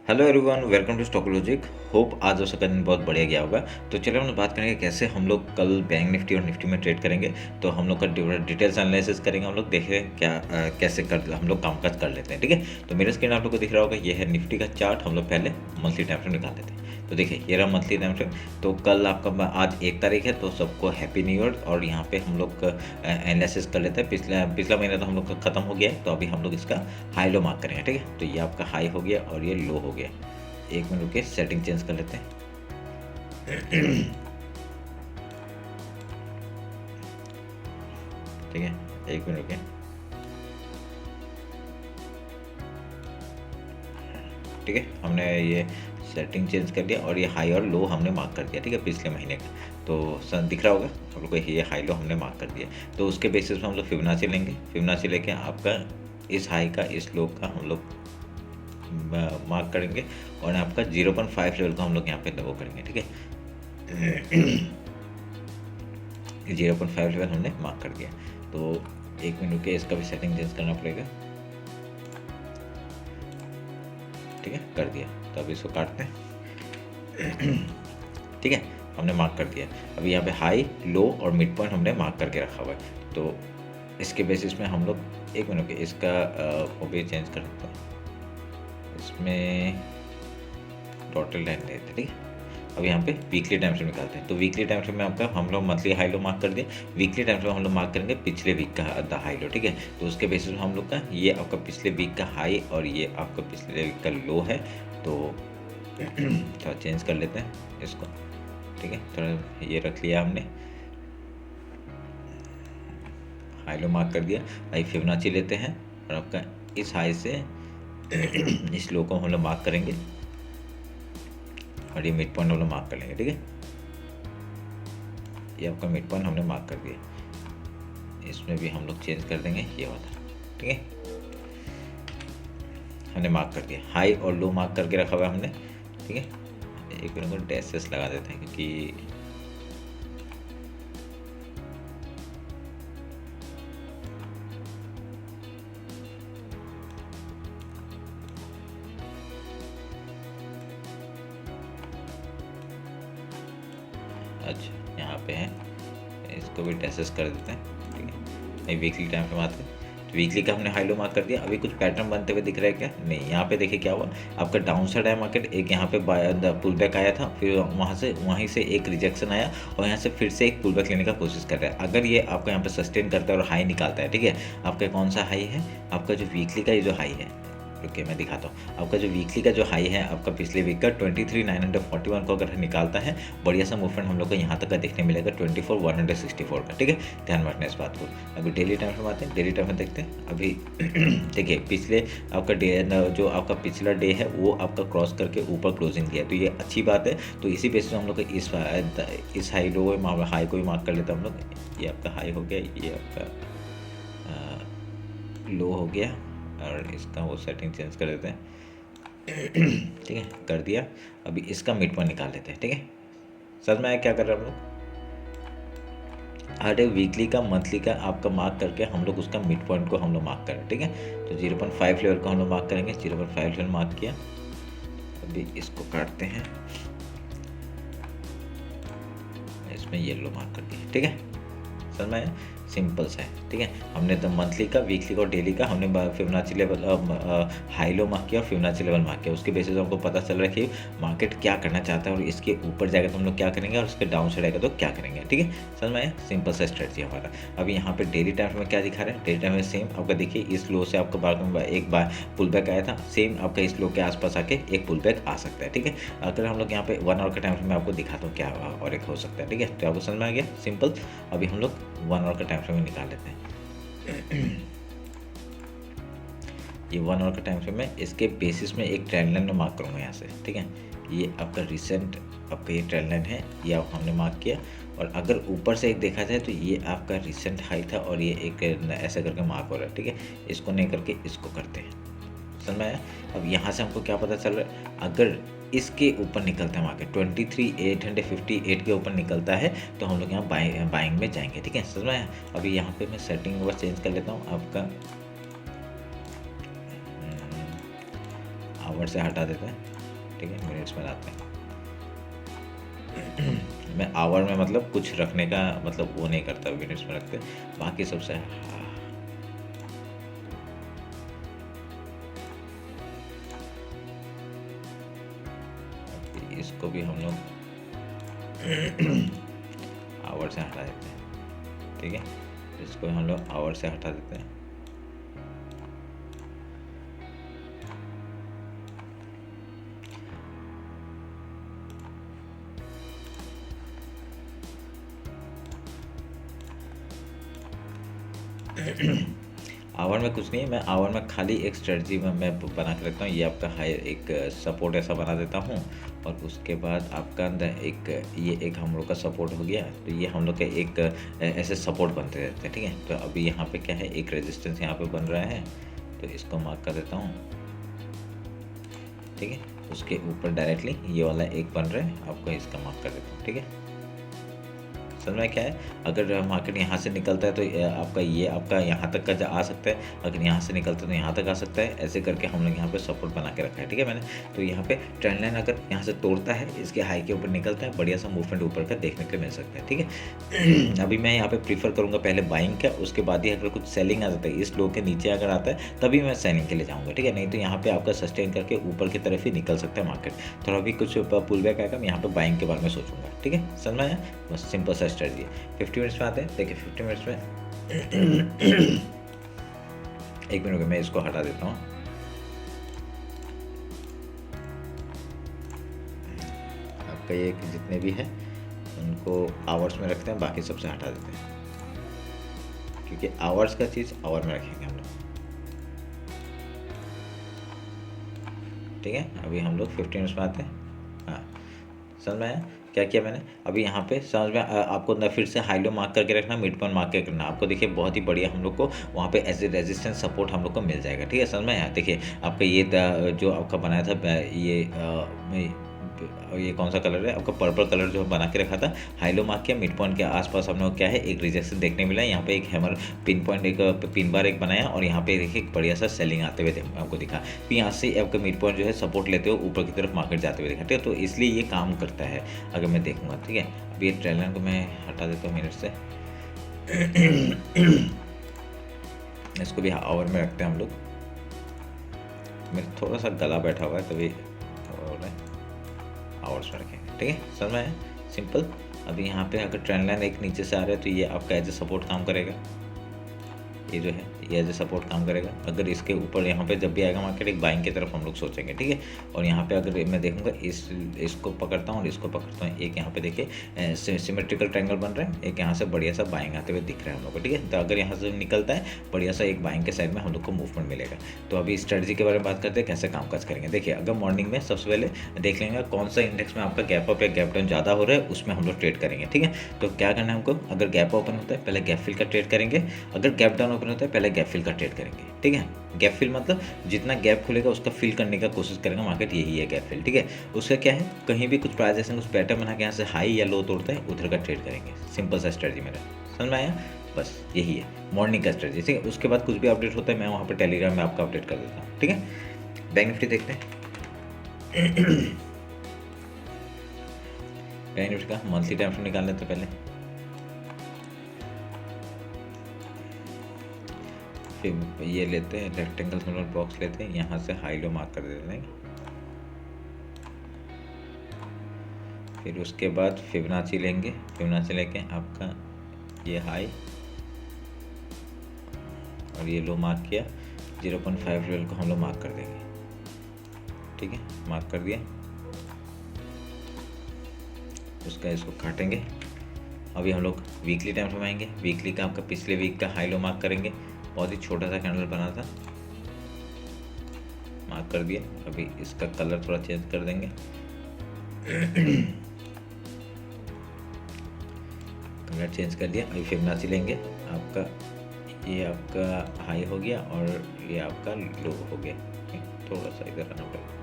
Hello everyone, welcome to stock logic. Hope आज आपका दिन बहुत बढ़िया गया होगा। तो चलिए हम लोग बात करेंगे कैसे हम लोग कल बैंक निफ्टी और निफ्टी में ट्रेड करेंगे। तो हम लोग का डिटेल्स एनालिसिस करेंगे। हम लोग देखें क्या कैसे कर हम लोग कामकाज कर लेते हैं। ठीक है, तो मेरे स्क्रीन आप लोग को दिख रहा होगा, ये है निफ्टी का चार्ट। हम लोग पहले मंथली टाइम फ्रेम निकाल लेते हैं। तो देखिए ये रहा मंथली टाइम फ्रेम। तो कल आपका आज 1 तारीख है, तो सबको हैप्पी न्यू ईयर। और यहाँ पे हम लोग एनालिसिस कर लेते हैं। पिछला महीना तो हम लोग का खत्म हो गया है, तो अभी हम लोग इसका हाई लो मार्क करेंगे। ठीक है, तो ये आपका हाई हो गया और ये लो हो गया। 1 मिनट के सेटिंग चेंज कर लेते हैं। ठीक है, 1 मिनट के। ठीक है, हमने ये सेटिंग चेंज कर दिया और ये हाई और लो हमने मार्क कर दिया। ठीक है, पिछले महीने का तो दिख रहा होगा आप लोग को, ये हाई लो हमने मार्क कर दिया। तो उसके बेसिस पे हम लोग फिबोनाची लेंगे। फिबोनाची लेके आपका इस हाई का इस लो का हम लोग मार्क करेंगे और आपका 0.5 लेवल का हम लोग यहाँ पे वो करेंगे। ठीक है, 0.5 लेवल हमने मार्क कर दिया। तो 1 मिनट के इसका भी सेटिंग चेंज करना पड़ेगा। ठीक है, कर दिया। तो अब इसको काटते हैं। ठीक है, हमने मार्क कर दिया। अभी यहाँ पे हाई लो और मिड पॉइंट हमने मार्क करके रखा हुआ है। तो इसके बेसिस में हम लोग 1 मिनट के इसका वो भी चेंज कर सकते हैं। इसमें टोटल लाइन देते हैं। ठीक है, अब यहाँ पे वीकली टाइम फ्रेम निकालते हैं। तो वीकली टाइम फ्रेम में आपका हम लोग मंथली हाई लो मार्क कर दिए। वीकली टाइम फ्रेम हम लोग मार्क करेंगे पिछले वीक का हाई लो। ठीक है, तो उसके बेसिस में हम लोग का ये आपका पिछले वीक का हाई और ये आपका पिछले वीक का लो है। तो थोड़ा चेंज कर लेते हैं इसको। ठीक है, थोड़ा ये रख लिया हमने, हाई लो मार्क कर दिया। हाई फिबोनाची लेते हैं और आपका इस हाई से इस लो को हम लोग मार्क करेंगे और ये मिड पॉइंट हम लोग मार्क कर लेंगे। ठीक है, ये आपका मिड पॉइंट हमने मार्क कर दिया। इसमें भी हम लोग चेंज कर देंगे ये वाला। ठीक है, हमने मार्क कर दिया। हाई और लो मार्क करके रखा हुआ है हमने। ठीक है, एक मिनट को डैशेस लगा देते हैं क्योंकि अच्छा यहाँ पे है, इसको भी डैशेस कर देते हैं। ठीक है, वीकली टाइम पे आते हैं। तो वीकली का हमने हाई लो मार्क कर दिया। अभी कुछ पैटर्न बनते हुए दिख रहा है क्या? नहीं, यहाँ पे देखिए क्या हुआ। आपका डाउन साइड है मार्केट, एक यहाँ पे पुल बैक आया था, फिर वहीं से एक रिजेक्शन आया और यहाँ से फिर से एक पुल बैक लेने का कोशिश कर रहा है। अगर ये आपका यहाँ पे सस्टेन करता है और हाई निकालता है, ठीक है, आपका कौन सा हाई है? आपका जो वीकली का ये जो हाई है, ओके मैं दिखाता हूँ। आपका जो वीकली का जो हाई है आपका पिछले वीक का 23,941 को अगर निकालता है, बढ़िया सा मूवमेंट हम लोग को यहाँ तक का देखने मिलेगा 24,164 का। ठीक है, ध्यान रखना इस बात को। अभी डेली टाइम में आते हैं। डेली टाइम में देखते हैं। अभी देखिए पिछले आपका डे जो आपका पिछला डे है वो आपका क्रॉस करके ऊपर क्लोजिंग दिया, तो ये अच्छी बात है। तो इसी बेसिस हम लोग इस हाई लो हाई को भी मार्क कर लेते हैं हम लोग। ये आपका हाई हो गया, ये आपका लो हो गया और इसका वो सेटिंग चेंज कर देते हैं। ठीक है, कर दिया। अभी इसका मिड पॉइंट निकाल लेते हैं। ठीक है, समझ में आया क्या कर रहे हैं हम लोग? हर एक वीकली का मंथली का आपका मार्क करके हम लोग उसका मिड पॉइंट को हम लोग मार्क करें। ठीक है, तो 0.5 लेवल को हम लोग मार्क करेंगे। 0.5 लेवल मार्क किया। अभी इसको काटते हैं, इसमें येलो मार्क कर दिया। ठीक है, समझ में आया? सिंपल सा है। ठीक है, हमने तो मंथली का, वीकली का और डेली का हमने Fibonacci level high low mark किया और फिबोनाची लेवल मार्क किया। उसके बेसिस हमको पता चल रहा है कि मार्केट क्या करना चाहता है और इसके ऊपर जाएगा तो हम लोग क्या करेंगे और इसके डाउन साइड आएगा तो क्या करेंगे। ठीक है, समझ में आया? सिंपल सा स्ट्रेटजी हमारा। अभी यहाँ पे डेली टाइम में क्या दिखा रहे हैं? डेली टाइम में सेम आपका देखिए, इस लो से आपका एक बार पुल बैक आया था, सेम आपका इस लो के आसपास आके एक पुल बैक आ सकता है। ठीक है, अगर हम लोग यहाँ पे 1 आवर का टाइम में आपको दिखाता हूँ क्या और एक हो सकता है। ठीक है, तो आपको समझ में आ गया? सिंपल। अभी हम लोग 1 आवर का टाइम फ्रेम निकाल लेते हैं। ये 1 आवर का टाइम फ्रेम है, इसके बेसिस में एक ट्रेंड लाइन में मार्क करूँगा यहाँ से। ठीक है, ये आपका रिसेंट आपका ये ट्रेंड लाइन है, ये हमने मार्क किया। और अगर ऊपर से एक देखा जाए तो ये आपका रिसेंट हाई था और ये एक ऐसा करके मार्क हो रहा है। ठीक है, इसको नहीं करके इसको करते हैं। समझ में आया? अब यहाँ से हमको क्या पता चल रहा है? अगर इसके ऊपर निकलता है मार्केट 23,858 के ऊपर निकलता है तो हम लोग यहाँ बाइंग में जाएंगे। ठीक है, समझ में आया? अभी यहाँ पे मैं सेटिंग बस चेंज कर लेता हूँ। आवर से हटा देते हैं, ठीक है, मिनट्स में लाते हैं। मैं आवर में मतलब कुछ रखने का मतलब वो नहीं करता, मिनट्स में रखते, बाकी सबसे इसको भी हम लोग आवर से हटा देते हैं, ठीक है, इसको हम लोग आवर से हटा देते हैं। आवर में कुछ नहीं है, मैं आवर में खाली एक स्ट्रेटजी में मैं बना के रखता हूँ। ये आपका हाई एक सपोर्ट ऐसा बना देता हूँ, और उसके बाद आपका अंदर एक ये एक हम लोग का सपोर्ट हो गया, तो ये हम लोग के एक ऐसे सपोर्ट बनते रहते हैं, ठीक है। तो अभी यहाँ पे क्या है, एक रेजिस्टेंस यहाँ पे बन रहा है, तो इसको मार्क कर देता हूँ, ठीक है। उसके ऊपर डायरेक्टली ये वाला एक बन रहा है, आपको इसका मार्क कर देता हूँ, ठीक है। समझ में क्या है, अगर मार्केट यहाँ से निकलता है तो आपका ये आपका यहाँ तक का आ सकता है, अगर यहाँ से निकलता है तो यहाँ तक आ सकता है, ऐसे करके हम लोग यहाँ पे सपोर्ट बना के रखा है, ठीक है मैंने। तो यहाँ पे ट्रेंड लाइन अगर यहाँ से तोड़ता है, इसके हाई के ऊपर निकलता है, बढ़िया सा मूवमेंट ऊपर का देखने को मिल सकता है, ठीक है। अभी मैं यहाँ पे प्रीफर करूँगा पहले बाइंग का, उसके बाद ही अगर कुछ सेलिंग आ जाता है, इस लो के नीचे अगर आता है तभी मैं सेलिंग के लिए जाऊँगा, ठीक है। नहीं तो यहाँ पे आपका सस्टेन करके ऊपर की तरफ ही निकल सकता है मार्केट। थोड़ा भी कुछ पुल बैक आएगा, मैं यहाँ पे बाइंग के बारे में सोचूंगा, ठीक है। समझ में आया, बस सिंपल सा स्ट्रेटजी है। 50 मिनट्स में आते हैं, देखिए 50 मिनट्स में एक मिनट मैं इसको हटा देता हूँ। आपका ये जितने भी है उनको आवर्स में रखते हैं, बाकी सबसे हटा देते हैं, क्योंकि आवर्स का चीज़ आवर में रखेंगे हम लोग, ठीक है। अभी हम लोग 15 मिनट्स में आते हैं। हाँ, समझ में आया क्या किया मैंने। अभी यहाँ पे समझ में आपको ना फिर से हाई लो मार्क करके रखना, मिड पॉइंट मार्क करके रखना, आपको देखिए बहुत ही बढ़िया हम लोग को वहाँ पे एज ए रेजिस्टेंस सपोर्ट हम लोग को मिल जाएगा, ठीक है। समझ में आया। देखिए आपका ये जो आपका बनाया था ये कौन सा कलर है आपका, पर्पल कलर जो बना के रखा था, हाई लो मार्क किया, मिड पॉइंट के आसपास हम लोग क्या है एक रिजेक्शन देखने मिला। यहाँ पे एक हैमर पिन पॉइंट एक पिन बार एक बनाया, और यहाँ पे देखिए एक बढ़िया सा सेलिंग आते हुए आपको दिखा। फिर यहाँ से आपका मिड पॉइंट जो है सपोर्ट लेते हुए ऊपर की तरफ मार्केट जाते हुए दिखा, ठीक है। तो इसलिए ये काम करता है अगर मैं देखूंगा, ठीक है। अब ये ट्रेलर को मैं हटा देता हूँ मिनट से, इसको भी आवर में रखते हैं हम लोग। मेरा थोड़ा सा गला बैठा हुआ है तभी आवर्स में रखेंगे, ठीक है। समझ में आया, सिंपल। अभी यहाँ पे अगर ट्रेंड लाइन एक नीचे से आ रहा है तो ये आपका एज ए सपोर्ट काम करेगा, ये जो है ये एज ए सपोर्ट काम करेगा। अगर इसके ऊपर यहाँ पे जब भी आएगा मार्केट एक बाइंग की तरफ हम लोग सोचेंगे, ठीक है। और यहाँ पे अगर मैं देखूंगा इसको पकड़ता हूँ और इसको पकड़ता हूँ, एक यहाँ पे देखिए सिमेट्रिकल ट्रायंगल बन रहा है, एक यहाँ से बढ़िया सा बाइंग आते हुए दिख रहा है हम लोग को, ठीक है। तो अगर यहाँ से निकलता है बढ़िया सा एक बाइंग के साइड में हम लोग को मूवमेंट मिलेगा। तो अभी स्ट्रेटजी के बारे में बात करते हैं कैसे काम काज करेंगे। देखिए अगर मॉर्निंग में सबसे पहले देख लेंगे कौन सा इंडेक्स में आपका गैप अप या गैप डाउन ज़्यादा हो रहा है, उसमें हम लोग ट्रेड करेंगे, ठीक है। तो क्या करना है हमको, अगर गैप ओपन होता है पहले गैप फिल का ट्रेड करेंगे, अगर गैप डाउन ओपन होता है पहले गैप फिल का ट्रेड करेंगे, ठीक है। गैप फिल मतलब जितना गैप खुलेगा उसका फिल करने का कोशिश करेंगे मार्केट, यही है गैप फिल, ठीक है। उसका क्या है, कहीं भी कुछ प्राइस ऐसे कुछ पैटर्न बना के यहाँ से हाई या लो तोड़ता है उधर का ट्रेड करेंगे, सिंपल सा स्ट्रेटजी मेरा। समझ में आया, बस यही है मॉर्निंग का स्ट्रेटजी, ठीक है। उसके बाद कुछ भी अपडेट होता है मैं वहाँ पर टेलीग्राम में आपका अपडेट कर देता हूँ, ठीक है। बैंक निफ्टी देखते हैं। बैंक निफ्टी का मंथली टाइम फ्रेम निकाल लेते हैं पहले, फिर ये लेते हैं रेक्टेंगल सिंबल बॉक्स लेते हैं, यहाँ से हाई लो मार्क कर देते हैं। फिर उसके बाद फिबोनाची लेंगे, फिबोनाची लेके आपका ये हाई और ये लो मार्क किया, 0.5 लेवल को हम लोग मार्क कर देंगे, ठीक है। मार्क कर दिया, उसका इसको काटेंगे। अभी हम लोग वीकली टाइम फ्रेम आएंगे, वीकली का आपका पिछले वीक का हाई लो मार्क करेंगे, बहुत ही छोटा सा कैंडल बना था, मार्क कर दिया। अभी इसका कलर थोड़ा चेंज कर देंगे, कलर चेंज कर दिया। अभी फिबोनाची लेंगे, आपका ये आपका हाई हो गया और ये आपका लो हो गया, थोड़ा सा इधर आना पड़ेगा,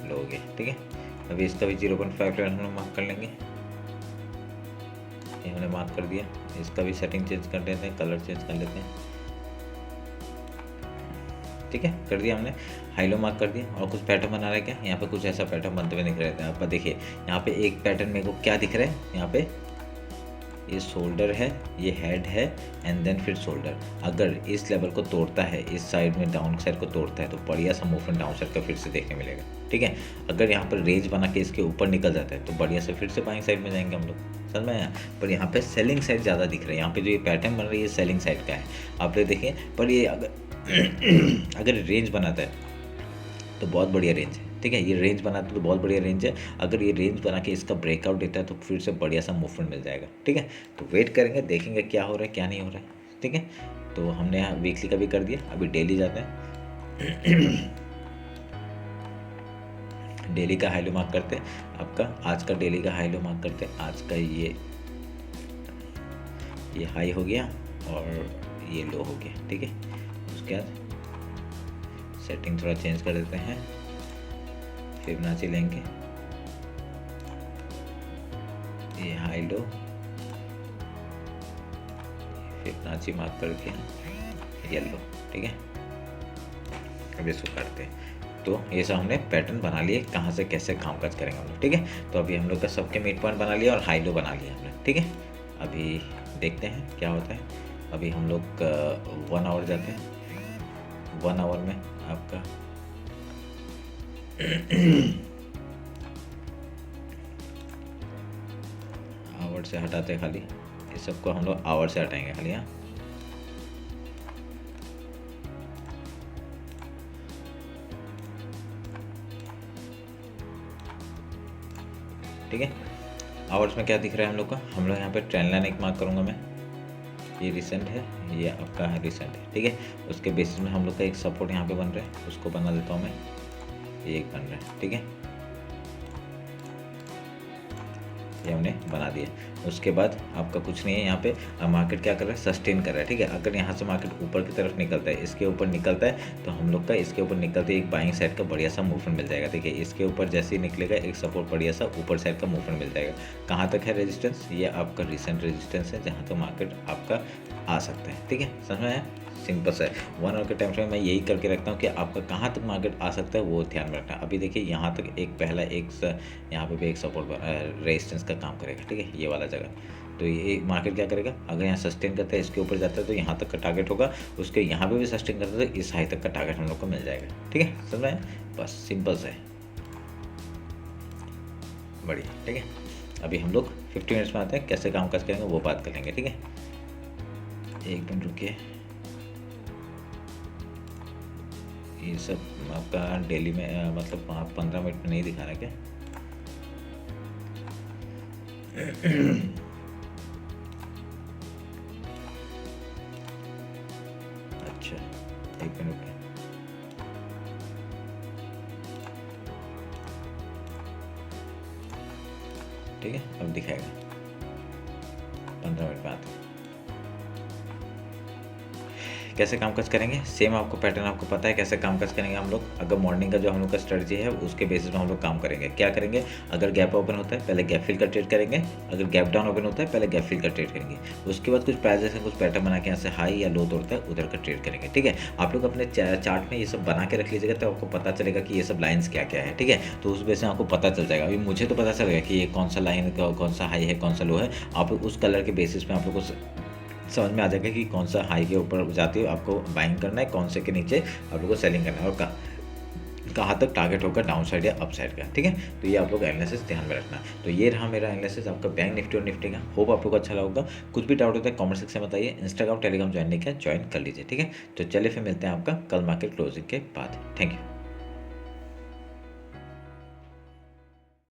लो हो गया, ठीक है। अभी इसका भी 0.5 लेवल हम लोग मार्क कर लेंगे, ये हमने मार्क कर दिया। इसका भी सेटिंग चेंज कर देते हैं, कलर चेंज कर लेते हैं, ठीक है, कर दिया हमने, हाई लो मार्क कर दिया। और कुछ पैटर्न बना रहा है क्या, यहाँ पे कुछ ऐसा पैटर्न बनते हुए दिख रहे थे आपका। देखिए यहाँ पे एक पैटर्न मेरे को क्या दिख रहा है, यहाँ पे ये शोल्डर है, ये हेड है, एंड देन फिर शोल्डर। अगर इस लेवल को तोड़ता है, इस साइड में डाउन साइड को तोड़ता है, तो बढ़िया सा मूवमेंट डाउन साइड का फिर से देखने मिलेगा। ठीक है, अगर यहाँ पर रेंज बना के इसके ऊपर निकल जाता है तो बढ़िया से फिर से बाइंग साइड में जाएंगे हम लोग, समझ में आया। पर यहाँ पे सेलिंग साइड ज़्यादा दिख रहा है, यहाँ पे जो ये पैटर्न बन रही है सेलिंग साइड का है, आप लोग देखिए। पर ये अगर अगर रेंज बनाता है तो बहुत बढ़िया रेंज है। ठीक है, ये रेंज बनाता है तो बहुत बढ़िया रेंज है। अगर ये रेंज बना के इसका ब्रेकआउट देता है तो फिर से बढ़िया सा मूवमेंट मिल जाएगा। ठीक है, तो वेट करेंगे, देखेंगे क्या हो रहा है क्या नहीं हो रहा है। ठीक है, तो हमने यहाँ वीकली का भी कर दिया, अभी डेली जाते हैं। डेली का हाई लो मार्क करते हैं, आपका आज का डेली का हाई लो मार्क करते हैं। आज का ये हाई हो गया और ये लो हो गया। ठीक है, उसके बाद सेटिंग थोड़ा चेंज कर देते हैं, फिबोनाची लेंगे, ये हाई लो, फिबोनाची मार्क करके येलो। ठीक है, अब इसको करते हैं। तो ये सब हमने पैटर्न बना लिए, कहाँ से कैसे कामकाज करेंगे हम लोग। ठीक है, तो अभी हम लोग का सबके मिड पॉइंट बना लिया और हाई लो बना लिया हमने। ठीक है, अभी देखते हैं क्या होता है। अभी हम लोग 1 आवर जाते हैं। 1 आवर में आपका आवर से हटाते हैं, खाली ये सबको हम लोग आवर से हटाएंगे खाली। हाँ, ठीक है, आवर्स में क्या दिख रहा है हम लोग का, हम लोग यहाँ पे ट्रेंड लाइन एक मार्क करूँगा मैं, ये रिसेंट है, ये आपका है रिसेंट है। ठीक है, उसके बेसिस में हम लोग का एक सपोर्ट यहाँ पे बन रहा है, उसको बना देता हूँ मैं, ये एक बन रहा है। ठीक है, ये हमने बना दिया। उसके बाद आपका कुछ नहीं है, यहाँ पे मार्केट क्या कर रहा है, सस्टेन कर रहा है। ठीक है, अगर यहाँ से मार्केट ऊपर की तरफ निकलता है, इसके ऊपर निकलता है, तो हम लोग का इसके ऊपर निकलते एक बाइंग साइड का बढ़िया सा मूवमेंट मिल जाएगा। देखिए इसके ऊपर जैसे ही निकलेगा एक सपोर्ट बढ़िया सा ऊपर साइड का मूवमेंट मिल जाएगा। कहाँ तक है रेजिस्टेंस, ये आपका रिसेंट रेजिस्टेंस है, जहाँ तक मार्केट आपका आ सकता है। ठीक है, समझ में आया, सिंपल सा है। 1 आवर के टाइम फ्रेम में मैं यही करके रखता हूँ कि आपका कहाँ तक मार्केट आ सकता है वो ध्यान में रखना। अभी देखिए यहाँ तक एक पहला यहाँ पे भी एक सपोर्ट रेजिस्टेंस का काम करेगा। ठीक है, ये वाला जगह, तो ये मार्केट क्या करेगा, अगर यहाँ सस्टेन करता है इसके ऊपर जाता है तो यहाँ तक का टारगेट होगा, उसके यहाँ पे भी सस्टेन करता है तो इस हाई तक का टारगेट हम लोग को मिल जाएगा। ठीक है, समझ में, बस सिंपल सा है, बढ़िया। ठीक है, अभी हम लोग 50 मिनट्स में आते हैं, कैसे काम काज करेंगे वो बात कर लेंगे। ठीक है, 1 मिनट रुकिए। ये सब आपका डेली में मतलब आप 15 मिनट में नहीं दिखा रहा क्या? अच्छा, 1 मिनट। ठीक है, अब दिखाएगा 15 मिनट बाद कैसे कामकाज करेंगे। सेम आपको पैटर्न आपको पता है कैसे कामकाज करेंगे हम लोग। अगर मॉर्निंग का जो हम लोग का स्ट्रेटजी है उसके बेसिस में हम लोग काम करेंगे। क्या करेंगे, अगर गैप ओपन होता है पहले गैप फिल का ट्रेड करेंगे, अगर गैप डाउन ओपन होता है पहले गैप फिल का ट्रेड करेंगे। उसके बाद कुछ प्राइजेस हैं, कुछ पैटर्न बना के यहाँ से हाई या लो तोड़ता है उधर का ट्रेड करेंगे। ठीक है, आप लोग अपने चार्ट में ये सब बना के रख लीजिएगा तो आपको पता चलेगा कि ये सब लाइन्स क्या क्या है। ठीक है, तो उस बेस में आपको पता चल जाएगा। अभी मुझे तो पता चलेगा कि ये कौन सा लाइन कौन सा हाई है कौन सा लो है। आप उस कलर के बेसिस में आप लोग को समझ में आ जाएगा कि कौन सा हाई के ऊपर जाती है आपको बाइंग करना है, कौन से के नीचे आप लोग को सेलिंग करना है, और कहाँ तक टारगेट होगा डाउन साइड या अप साइड का। ठीक है, तो ये आप लोग एनालिसिस ध्यान में रखना। तो ये रहा मेरा एनालिसिस आपका बैंक निफ्टी और निफ्टी का। होप आप लोग को अच्छा लगा। कुछ भी डाउट होता है कमेंट सेक्शन में बताइए। इंस्टाग्राम टेलीग्राम ज्वाइन नहीं किया, ज्वाइन कर लीजिए। ठीक है, तो चलिए फिर मिलते हैं आपका कल मार्केट क्लोजिंग के बाद। Thank you.